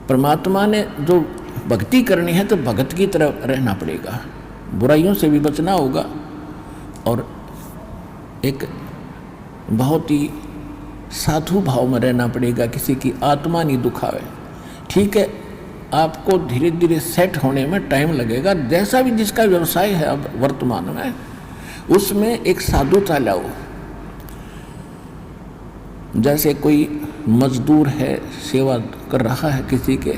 परमात्मा ने जो भक्ति करनी है तो भगत की तरह रहना पड़ेगा, बुराइयों से भी बचना होगा और एक बहुत ही साधु भाव में रहना पड़ेगा, किसी की आत्मा नहीं दुखावे। ठीक है, आपको धीरे धीरे सेट होने में टाइम लगेगा, जैसा भी जिसका व्यवसाय है अब वर्तमान में उसमें एक साधुता लाओ। जैसे कोई मजदूर है, सेवा कर रहा है किसी के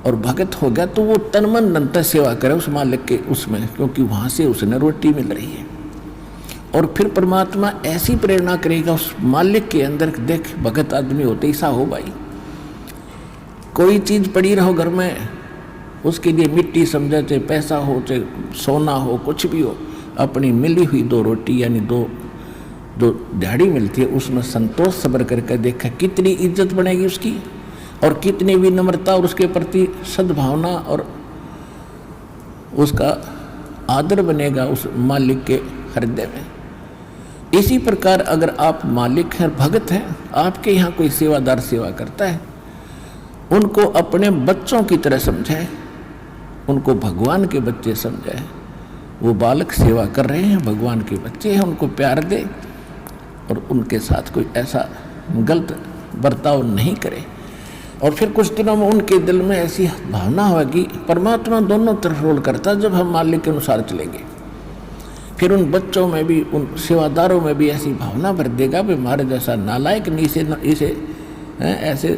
और भगत हो गया, तो वो तन मन धन से सेवा करे उस मालिक के उसमें, क्योंकि वहाँ से उसे रोटी मिल रही है। और फिर परमात्मा ऐसी प्रेरणा करेगा उस मालिक के अंदर, देख भगत आदमी होते ऐसा हो भाई। कोई चीज़ पड़ी रहो घर में, उसके लिए मिट्टी समझे, चाहे पैसा हो चाहे सोना हो, कुछ भी हो, अपनी मिली हुई 2 रोटी यानी दो दिहाड़ी मिलती है, उसमें संतोष सब्र करके देखा कितनी इज्जत बनेगी उसकी, और कितनी विनम्रता और उसके प्रति सद्भावना और उसका आदर बनेगा उस मालिक के हृदय में। इसी प्रकार अगर आप मालिक हैं, भगत हैं, आपके यहाँ कोई सेवादार सेवा करता है, उनको अपने बच्चों की तरह समझाए, उनको भगवान के बच्चे समझाए। वो बालक सेवा कर रहे हैं, भगवान के बच्चे हैं, उनको प्यार दे और उनके साथ कोई ऐसा गलत बर्ताव नहीं करे। और फिर कुछ दिनों में उनके दिल में ऐसी भावना होगी, परमात्मा दोनों तरफ रोल करता है, जब हम मालिक के अनुसार चलेंगे फिर उन बच्चों में भी, उन सेवादारों में भी ऐसी भावना भर देगा कि हमारे जैसा नालायक नहीं, इसे ऐसे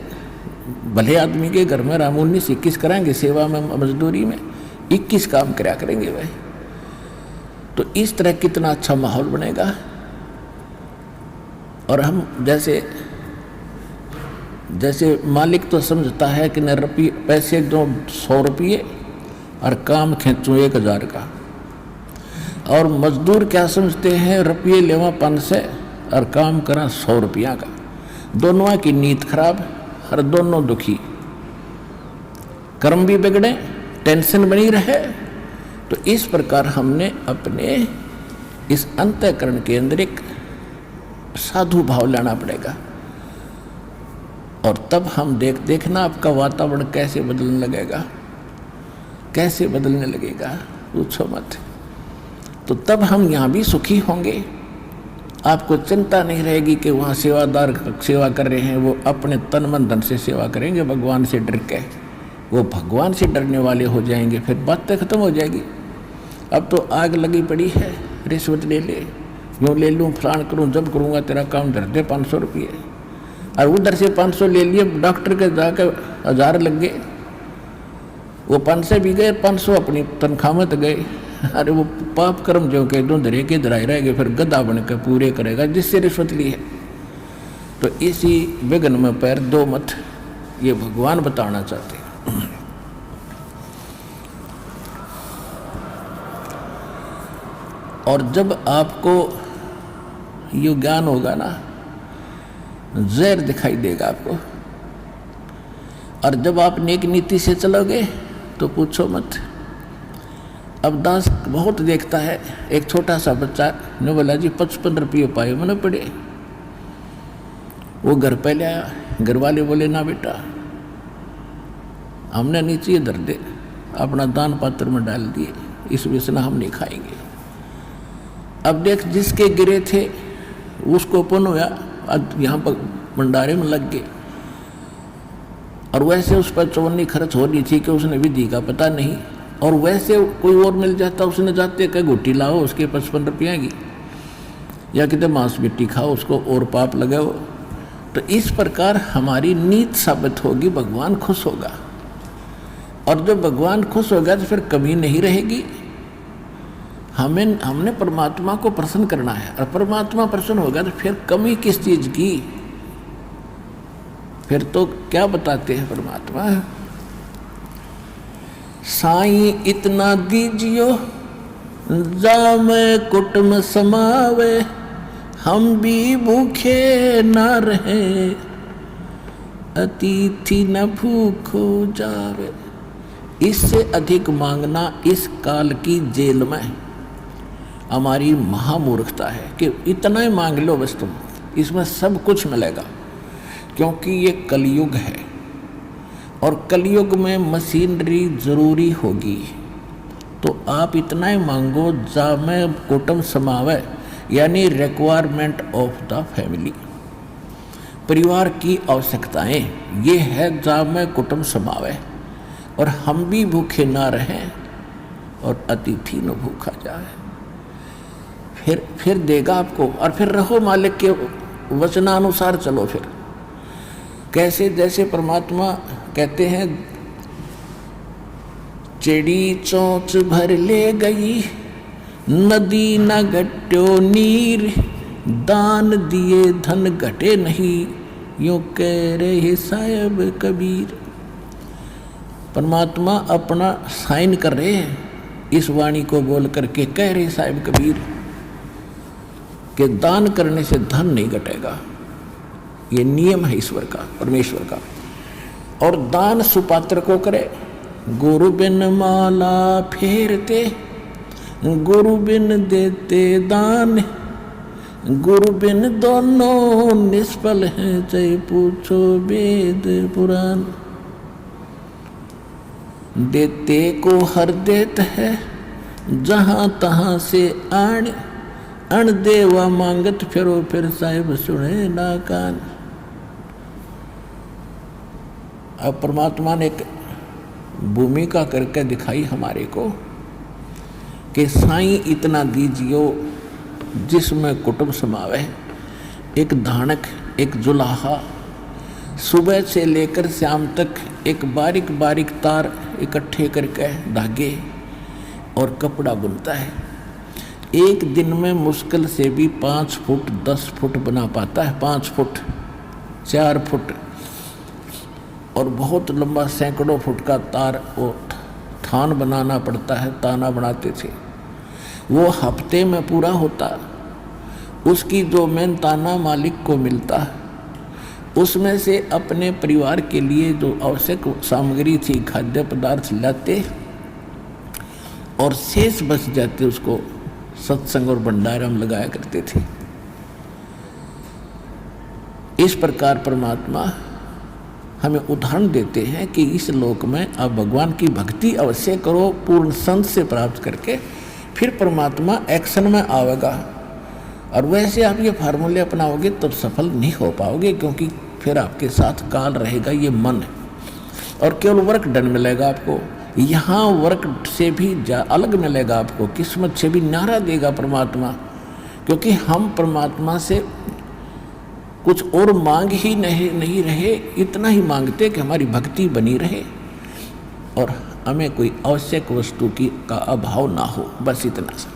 भले आदमी के घर में राम 19-21 कराएंगे सेवा में, मजदूरी में 21 काम कराया करेंगे भाई। तो इस तरह कितना अच्छा माहौल बनेगा। और हम जैसे मालिक तो समझता है कि न पैसे दो 100 रुपये और काम खींचूँ 1000 का, और मजदूर क्या समझते हैं, रुपये लेवा 500 और काम करा 100 रुपया का। दोनों की नीयत खराब और दोनों दुखी, कर्म भी बिगड़े, टेंशन बनी रहे। तो इस प्रकार हमने अपने इस अंतःकरण के अंदर एक साधु भाव लाना पड़ेगा, और तब हम देखना आपका वातावरण कैसे बदलने लगेगा, कैसे बदलने लगेगा, पूछो मत। तो तब हम यहाँ भी सुखी होंगे, आपको चिंता नहीं रहेगी कि वहाँ सेवादार सेवा कर रहे हैं, वो अपने तन मन धन से सेवा करेंगे, भगवान से डर के वो भगवान से डरने वाले हो जाएंगे, फिर बातें खत्म हो जाएगी। अब तो आग लगी पड़ी है, रिश्वत ले ले, यूँ ले लूँ, फलान करूँ, जब करूँगा तेरा काम धर दे 500 रुपये, और उधर से 500 ले लिए, डॉक्टर के जाकर 1000 लग गए, वो 500 भी गए, 500 अपनी तनख्वाह में तो गए। अरे वो पाप कर्म जो कह दो धरे के धराए रहेंगे, फिर गधा बन के पूरे करेगा जिससे रिश्वत ली है। तो इसी विघ्न में पैर दो मत, ये भगवान बताना चाहते हैं। और जब आपको ये ज्ञान होगा ना, जहर दिखाई देगा आपको, और जब आप नेक नीति से चलोगे तो पूछो मत। अब दास बहुत देखता है, एक छोटा सा बच्चा ने बोला जी 55 रुपये पाए मैंने पड़े, वो घर पे ले आया, घर वाले बोले ना बेटा हमने नीचे धर दे, अपना दान पात्र में डाल दिए, इस विषय हम नहीं खाएंगे। अब देख जिसके गिरे थे उसको पुण्य हुआ, अब यहाँ पर भंडारे में लग गए, और वैसे उस पर चौनी खर्च हो रही थी कि उसने विधि का पता नहीं, और वैसे कोई और मिल जाता, उसने जाते कहीं घुट्टी लाओ उसके 55 रुपये की, या कितने मांस मिट्टी खाओ उसको और पाप लगाओ। तो इस प्रकार हमारी नीत साबित होगी, भगवान खुश होगा, और जब भगवान खुश होगा तो फिर कमी नहीं रहेगी। हमने परमात्मा को प्रसन्न करना है, और परमात्मा प्रसन्न होगा तो फिर कमी किस चीज की, फिर तो क्या बताते हैं परमात्मा, साईं इतना दीजियो जामे कुटुम समावे, हम भी भूखे न रहे, अतिथि न भूखो जावे। इससे अधिक मांगना इस काल की जेल में हमारी महामूर्खता है कि इतना ही मांग लो बस तुम, इसमें सब कुछ मिलेगा, क्योंकि ये कलयुग है और कलयुग में मशीनरी जरूरी होगी, तो आप इतना ही मांगो जामे कुटुंब समावे, यानी रिक्वायरमेंट ऑफ द फैमिली, परिवार की आवश्यकताएं, ये है जामे कुटुंब समावे, और हम भी भूखे ना रहें और अतिथि न भूखा जाए। फिर देगा आपको, और फिर रहो मालिक के वचनानुसार चलो। फिर कैसे, जैसे परमात्मा कहते हैं, चिड़ी चोंच भर ले गई नदी न घट्यो नीर, दान दिए धन घटे नहीं, यूं कह रहे साहिब कबीर। परमात्मा अपना साइन कर रहे हैं इस वाणी को बोल करके, कह रहे साहिब कबीर कि दान करने से धन नहीं घटेगा, ये नियम है ईश्वर का, परमेश्वर का। और दान सुपात्र को करे, गुरु बिन माला फेरते, गुरु बिन देते दान, गुरु बिन दोनों निष्फल हैं, चाहे पूछो वेद पुराण। देते को हर देत है, जहां तहां से आण, अण देवा मांगत फिरो, फिर साहिब सुने ना कान। अब परमात्मा ने एक भूमिका करके दिखाई हमारे को कि साईं इतना दीजियो जिसमें कुटुंब समावे, एक धानक, एक जुलाहा, सुबह से लेकर शाम तक एक बारीक बारीक तार इकट्ठे करके धागे और कपड़ा बुनता है। एक दिन में मुश्किल से भी 5 फुट 10 फुट बना पाता है, 5 फुट 4 फुट, और बहुत लंबा सैकड़ों फुट का तार वो थान बनाना पड़ता है, ताना बनाते थे। वो हफ्ते में पूरा होता। उसकी जो मेन ताना मालिक को मिलता है, उसमें से अपने परिवार के लिए जो आवश्यक सामग्री थी, खाद्य पदार्थ लाते, और शेष बच जाते उसको सत्संग और भंडारा में लगाया करते थे। इस प्रकार परमात्मा हमें उदाहरण देते हैं कि इस लोक में आप भगवान की भक्ति अवश्य करो, पूर्ण संत से प्राप्त करके, फिर परमात्मा एक्शन में आवेगा। और वैसे आप ये फार्मूले अपनाओगे तब सफल नहीं हो पाओगे, क्योंकि फिर आपके साथ काल रहेगा, ये मन है, और केवल वर्क डन मिलेगा आपको। यहाँ वर्क से भी अलग मिलेगा आपको, किस्मत से भी नारा देगा परमात्मा, क्योंकि हम परमात्मा से कुछ और मांग ही नहीं रहे, इतना ही मांगते कि हमारी भक्ति बनी रहे और हमें कोई आवश्यक वस्तु का अभाव ना हो, बस इतना सा।